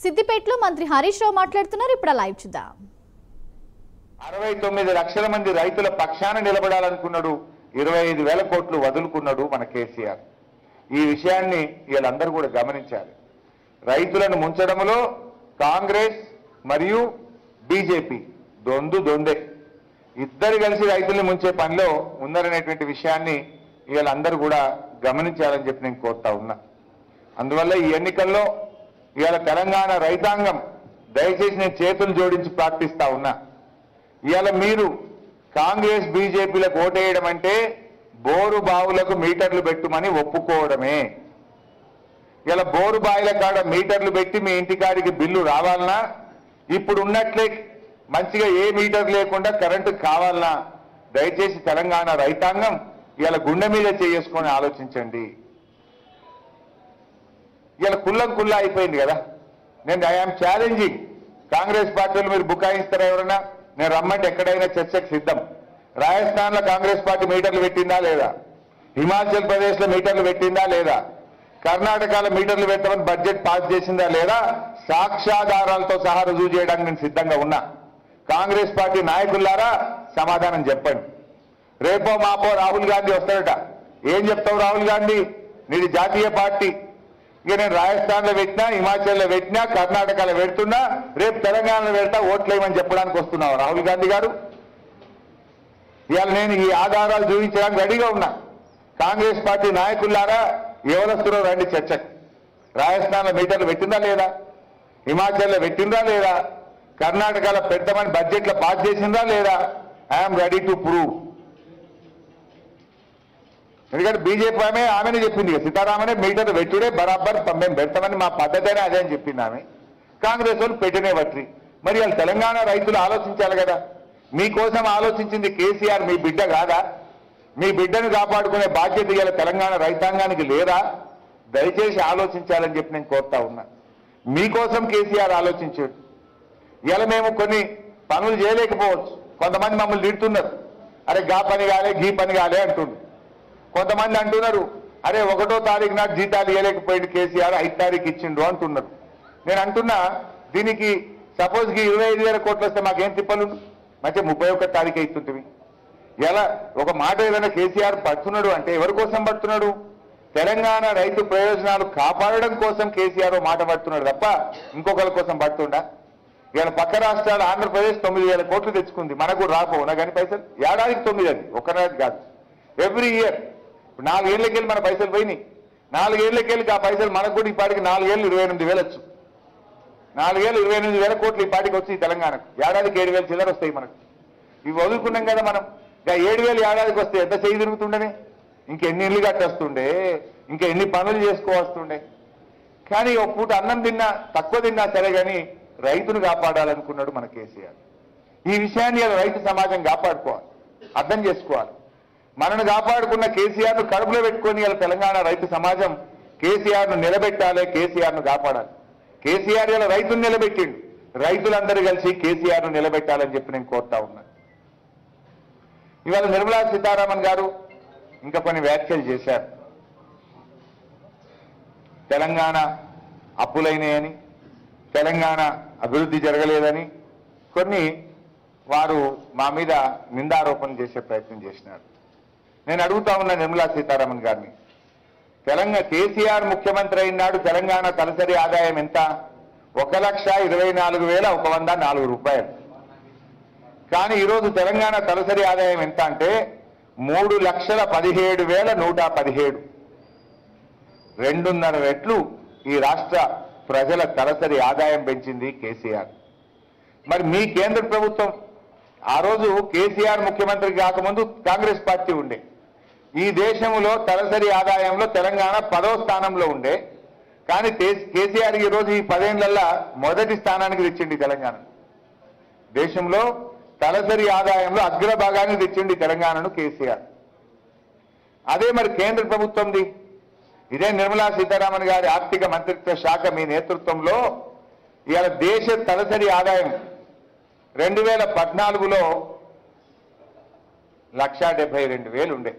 సిద్దిపేటలో మంత్రి హరీష్ రావు మాట్లాడుతున్నారు. ఇప్పుడు లైవ్ చూద్దాం. 69 లక్షల మంది రైతుల పక్షాన నిలబడాలనుకున్నాడు. 25,000 కోట్లు వదులుకున్నాడు మన కేసీఆర్. ఈ విషయాన్ని వీళ్ళందరూ కూడా గమనించాలి. రైతులను ముంచడంలో కాంగ్రెస్ మరియు బీజేపీ దొందే ఇద్దరు కలిసి రైతుల్ని ముంచే పనిలో ఉన్నారనేటువంటి విషయాన్ని వీళ్ళందరూ కూడా గమనించాలని చెప్పి నేను కోరుతా ఉన్నా. అందువల్ల ఈ ఎన్నికల్లో ఇవాళ తెలంగాణ రైతాంగం దయచేసి నేను చేతులు జోడించి ప్రార్థిస్తా ఉన్నా. ఇవాళ మీరు కాంగ్రెస్ బీజేపీలకు ఓటేయడం అంటే బోరు బావులకు మీటర్లు పెట్టుమని ఒప్పుకోవడమే. ఇలా బోరు బావిల కాడ మీటర్లు పెట్టి మీ ఇంటికాడికి బిల్లు రావాలన్నా, ఇప్పుడు ఉన్నట్లే మంచిగా ఏ మీటర్ లేకుండా కరెంటు కావాలన్నా దయచేసి తెలంగాణ రైతాంగం ఇలా గుండె మీద చేసుకొని ఆలోచించండి. ఇలా కుల్లా అయిపోయింది కదా. నేను ఐఆమ్ ఛాలెంజింగ్ కాంగ్రెస్ పార్టీలు మీరు బుకాయిస్తారా ఎవరన్నా? నేను రమ్మంటే ఎక్కడైనా చర్చకు సిద్ధం. రాజస్థాన్ లో కాంగ్రెస్ పార్టీ మీటర్లు పెట్టిందా లేదా? హిమాచల్ ప్రదేశ్ లో మీటర్లు పెట్టిందా లేదా? కర్ణాటకలో మీటర్లు పెట్టమని బడ్జెట్ పాస్ చేసిందా లేదా? సాక్ష్యాధారాలతో సహా రుజువు చేయడానికి నేను సిద్ధంగా ఉన్నా. కాంగ్రెస్ పార్టీ నాయకులారా సమాధానం చెప్పండి. రేపో మాపో రాహుల్ గాంధీ వస్తాడట. ఏం చెప్తావు రాహుల్ గాంధీ? నీది జాతీయ పార్టీ. ఇక నేను రాజస్థాన్లో పెట్టినా, హిమాచల్లో పెట్టినా, కర్ణాటకలో పెడుతున్నా, రేపు తెలంగాణలో పెడతా, ఓట్లేయమని చెప్పడానికి వస్తున్నావు రాహుల్ గాంధీ గారు. ఇవాళ నేను ఈ ఆధారాలు చూపించడానికి రెడీగా ఉన్నా. కాంగ్రెస్ పార్టీ నాయకులారా ఎవరు వస్తున్నారో రండి చర్చకు. రాజస్థాన్లో మీటర్లు పెట్టిందా లేదా? హిమాచల్లో పెట్టిందా లేదా? కర్ణాటకలో పెట్టమని బడ్జెట్లో పాస్ చేసిందా లేదా? I'm ready to prove. ఎందుకంటే బీజేపీ ఆమెనే చెప్పింది, సీతారామనే మీటర్లు పెట్టుడే బరాబర్ మేము పెడతామని మా పద్ధతినే అదే అని చెప్పింది ఆమె. కాంగ్రెస్ వాళ్ళు పెట్టినే బట్టి మరి వాళ్ళు తెలంగాణ రైతులు ఆలోచించాలి కదా. మీకోసం ఆలోచించింది కేసీఆర్ మీ బిడ్డ కాదా? మీ బిడ్డను కాపాడుకునే బాధ్యత ఇవాళ తెలంగాణ రైతాంగానికి లేదా? దయచేసి ఆలోచించాలని చెప్పి నేను కోరుతా ఉన్నా. మీకోసం కేసీఆర్ ఆలోచించాడు. ఇవాళ మేము కొన్ని పనులు చేయలేకపోవచ్చు. కొంతమంది మమ్మల్ని తిడుతున్నారు, అరే గా పని కాలే గీ పని కాలే అంటున్నారు. కొంతమంది అంటున్నారు, అరే 1వ తారీఖు నాడు జీతాలు ఇవ్వలేకపోయింది కేసీఆర్, 5వ తారీఖు ఇచ్చిండు అంటున్నారు. నేను అంటున్నా, దీనికి సపోజ్కి 25,000 కోట్లు వస్తే మాకేం తిప్పలు? మంచిగా 31వ తారీఖు అవుతుంటుంది. ఇలా ఒక మాట ఏదైనా కేసీఆర్ పడుతున్నాడు అంటే ఎవరి కోసం పడుతున్నాడు? తెలంగాణ రైతు ప్రయోజనాలు కాపాడడం కోసం కేసీఆర్ మాట పడుతున్నాడు తప్ప ఇంకొకరి కోసం పడుతుండా? ఇలా పక్క రాష్ట్రాలు ఆంధ్రప్రదేశ్ 9,000 కోట్లు తెచ్చుకుంది. మనకు రాకపోవునా కానీ పైసలు ఏడాదికి 9 అది ఒకనాడు కాదు, ఎవ్రీ ఇయర్. 4 ఏళ్ళకెళ్ళి మన పైసలు పోయినాయి. 4 ఏళ్ళకెళ్ళి ఆ పైసలు మనకు కూడా ఈ పాటికి 4 ఏళ్ళు 28,000 వచ్చు. 4 ఏళ్ళు 28,000 కోట్లు ఈ పాటికి వచ్చి తెలంగాణకు ఏడాదికి 7,000 చిల్లర వస్తాయి మనకు. ఇవి వదులుకున్నాం కదా మనం. ఇంకా 7,000 ఏడాదికి వస్తే ఎంత చేయి తిరుగుతుండనే, ఇంకెన్ని ఇళ్ళు కట్టేస్తుండే, ఇంకా ఎన్ని పనులు చేసుకోవస్తుండే. కానీ ఒక పూట అన్నం తిన్నా తక్కువ తిన్నా సరే కానీ రైతును కాపాడాలనుకున్నాడు మన కేసీఆర్. ఈ విషయాన్ని రైతు సమాజం కాపాడుకోవాలి, అర్థం చేసుకోవాలి. మనను కాపాడుకున్న కేసీఆర్ను కడుపులో పెట్టుకొని ఇలా తెలంగాణ రైతు సమాజం కేసీఆర్ను నిలబెట్టాలి, కేసీఆర్ను కాపాడాలి. కేసీఆర్ ఇలా రైతును నిలబెట్టిండు. రైతులందరూ కలిసి కేసీఆర్ను నిలబెట్టాలని చెప్పి నేను కోరుతా ఉన్నా. ఇవాళ నిర్మలా సీతారామన్ గారు ఇంకా కొన్ని వ్యాఖ్యలు చేశారు. తెలంగాణ అప్పులైనాయని, తెలంగాణ అభివృద్ధి జరగలేదని కొన్ని వారు మా మీద నిందారోపణ చేసే ప్రయత్నం చేసినారు. నేను అడుగుతా ఉన్నా నిర్మలా సీతారామన్ గారిని, కేసీఆర్ ముఖ్యమంత్రి అయినాడు తెలంగాణ తలసరి ఆదాయం ఎంత? 1,24,104 రూపాయలు. కానీ ఈరోజు తెలంగాణ తలసరి ఆదాయం ఎంత అంటే 3,17,117. 2.5 రెట్లు ఈ రాష్ట్ర ప్రజల తలసరి ఆదాయం పెంచింది కేసీఆర్. మరి మీ కేంద్ర ప్రభుత్వం ఆ రోజు కేసీఆర్ ముఖ్యమంత్రి కాకముందు కాంగ్రెస్ పార్టీ ఉండే. ఈ దేశంలో తలసరి ఆదాయంలో తెలంగాణ 10వ స్థానంలో ఉండే. కానీ కేసీఆర్ ఈ రోజు ఈ 10 ఏళ్లలో మొదటి స్థానానికి తెచ్చింది తెలంగాణ. దేశంలో తలసరి ఆదాయంలో అగ్రభాగానికి తెచ్చింది తెలంగాణను కేసీఆర్. అదే మరి కేంద్ర ప్రభుత్వంది ఇదే నిర్మలా సీతారామన్ గారి ఆర్థిక మంత్రిత్వ శాఖ మీ నేతృత్వంలో ఇవాళ దేశ తలసరి ఆదాయం 2014లో 1,72,000 ఉండే.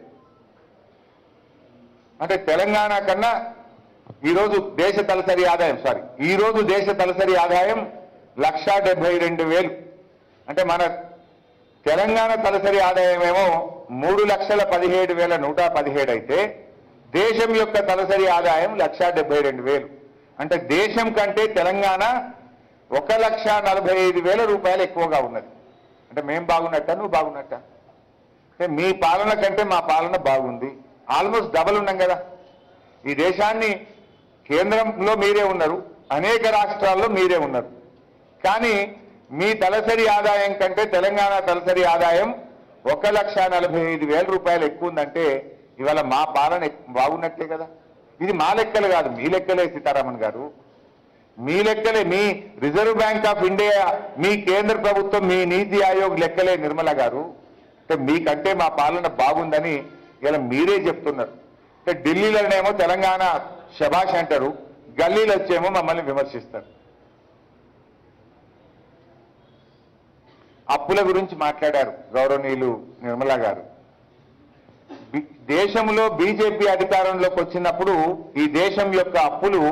అంటే తెలంగాణ కన్నా ఈరోజు దేశ తలసరి ఆదాయం 1,72,000. అంటే మన తెలంగాణ తలసరి ఆదాయం ఏమో 3,17,117 అయితే దేశం యొక్క తలసరి ఆదాయం 1,72,000. అంటే దేశం కంటే తెలంగాణ 1,45,000 రూపాయలు ఎక్కువగా ఉన్నది. అంటే మేం బాగున్నట్టా నువ్వు బాగున్నట్టా? అంటే మీ పాలన కంటే మా పాలన బాగుంది. ఆల్మోస్ట్ డబల్ ఉన్నాం కదా. ఈ దేశాన్ని కేంద్రంలో మీరే ఉన్నారు, అనేక రాష్ట్రాల్లో మీరే ఉన్నారు. కానీ మీ తలసరి ఆదాయం కంటే తెలంగాణ తలసరి ఆదాయం 1,45,000 రూపాయలు ఎక్కువ ఉందంటే ఇవాళ మా పాలన బాగున్నట్లే కదా. ఇది మా లెక్కలు కాదు, మీ లెక్కలే సీతారామన్ గారు, మీ లెక్కలే. మీ రిజర్వ్ బ్యాంక్ ఆఫ్ ఇండియా, మీ కేంద్ర ప్రభుత్వం, మీ నీతి ఆయోగ్ లెక్కలే నిర్మల గారు. అంటే మీకంటే మా పాలన బాగుందని ఇలా మీరే చెప్తున్నారు. అంటే ఢిల్లీలోనేమో తెలంగాణ శబాష్ అంటారు, గల్లీలో వచ్చేమో మమ్మల్ని విమర్శిస్తారు. అప్పుల గురించి మాట్లాడారు గౌరవనీయులు నిర్మలా గారు. దేశంలో బీజేపీ అధికారంలోకి వచ్చినప్పుడు ఈ దేశం యొక్క అప్పులు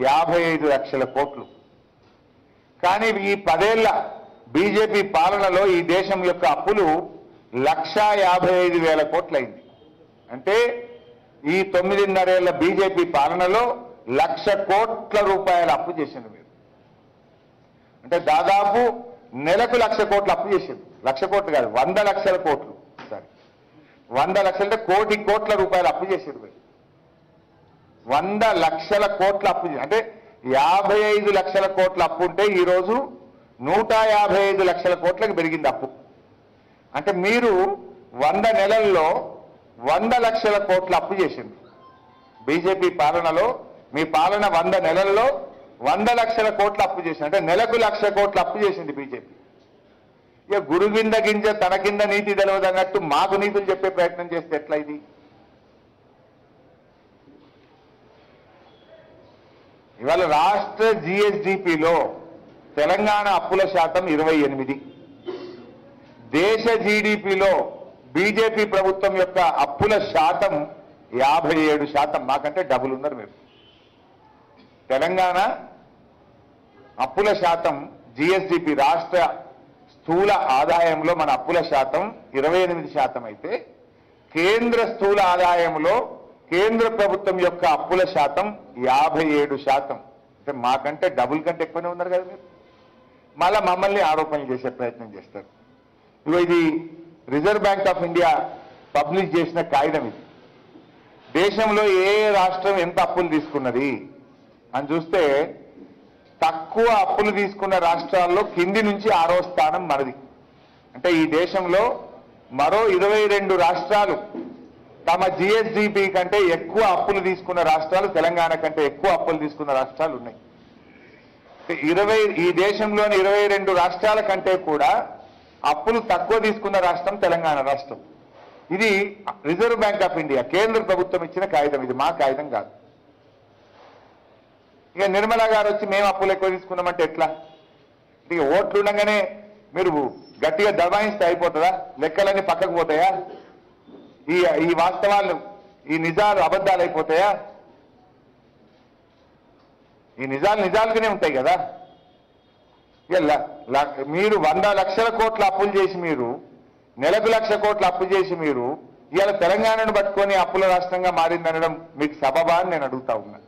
55 లక్షల కోట్లు. కానీ ఈ 10 ఏళ్ల బీజేపీ పాలనలో ఈ దేశం యొక్క అప్పులు 1,55,000 కోట్లయింది. అంటే ఈ 9.5 ఏళ్ల బీజేపీ పాలనలో 1,00,000 కోట్ల రూపాయల అప్పు చేసింది మీరు. అంటే దాదాపు నెలకు 1,00,000 కోట్లు అప్పు చేసింది. 1,00,000 కోట్లు కాదు, 100 లక్షల కోట్లు. సరే, 100 లక్షలు అంటే 1,00,00,000 కోట్ల రూపాయలు అప్పు చేసింది మీరు. 100 లక్షల కోట్ల అప్పు అంటే 55 లక్షల కోట్ల అప్పు ఉంటే ఈరోజు 155 లక్షల కోట్లకు పెరిగింది అప్పు. అంటే మీరు 100 నెలల్లో 100 లక్షల కోట్ల అప్పు చేసింది. బీజేపీ పాలనలో మీ పాలన 100 నెలల్లో 100 లక్షల కోట్ల అప్పు చేసింది. అంటే నెలకు 1,00,000 కోట్ల అప్పు చేసింది బీజేపీ. ఇక గురు కింద గింజ తన కింద నీతి తెలియదు అన్నట్టు మాకు నీతులు చెప్పే ప్రయత్నం చేస్తే ఎట్లా ఇది? ఇవాళ రాష్ట్ర జిఎస్డిపిలో తెలంగాణ అప్పుల శాతం 28. దేశ జీడిపిలో బీజేపీ ప్రభుత్వం యొక్క అప్పుల శాతం 57%. మాకంటే డబుల్ ఉన్నారు మీరు. తెలంగాణ అప్పుల శాతం జిఎస్డిపి రాష్ట్ర స్థూల ఆదాయంలో మన అప్పుల శాతం 28% అయితే కేంద్ర స్థూల ఆదాయంలో కేంద్ర ప్రభుత్వం యొక్క అప్పుల శాతం 57%. అంటే మాకంటే డబుల్ కంటే ఎక్కువనే ఉన్నారు కదా మీరు. మళ్ళా మమ్మల్ని ఆరోపణలు చేసే ప్రయత్నం చేస్తారు. ఇది reserve bank of India publish చేసిన కాగితం. ఇది దేశంలో ఏ రాష్ట్రం ఎంత అప్పులు తీసుకున్నది అని చూస్తే తక్కువ అప్పులు తీసుకున్న రాష్ట్రాల్లో కింది నుంచి 6వ స్థానం మనది. అంటే ఈ దేశంలో మరో 22 రాష్ట్రాలు తమ జిఎస్డిపి కంటే ఎక్కువ అప్పులు తీసుకున్న రాష్ట్రాలు, తెలంగాణ కంటే ఎక్కువ అప్పులు తీసుకున్న రాష్ట్రాలు ఉన్నాయి. ఈ దేశంలోని 22 రాష్ట్రాల కంటే కూడా అప్పులు తక్కువ తీసుకున్న రాష్ట్రం తెలంగాణ రాష్ట్రం. ఇది రిజర్వ్ బ్యాంక్ ఆఫ్ ఇండియా కేంద్ర ప్రభుత్వం ఇచ్చిన కాగితం. ఇది మా కాగితం కాదు. ఇక నిర్మలా గారు వచ్చి మేము అప్పులు ఎక్కువ తీసుకున్నామంటే ఎట్లా? ఇక ఓట్లు ఉండగానే మీరు గట్టిగా దబాయిస్తే అయిపోతుందా? లెక్కలన్నీ పక్కకు పోతాయా? ఈ వాస్తవాలు, ఈ నిజాలు అబద్ధాలు అయిపోతాయా? ఈ నిజాలు నిజాలుగానే ఉంటాయి కదా. మీరు 100 లక్షల కోట్ల అప్పులు చేసి, మీరు నెలకు 1,00,000 కోట్ల అప్పు చేసి, మీరు ఇవాళ తెలంగాణను పట్టుకొని అప్పుల రాష్ట్రంగా మారిందనడం మీకు సబబా అని నేను అడుగుతా ఉన్నా.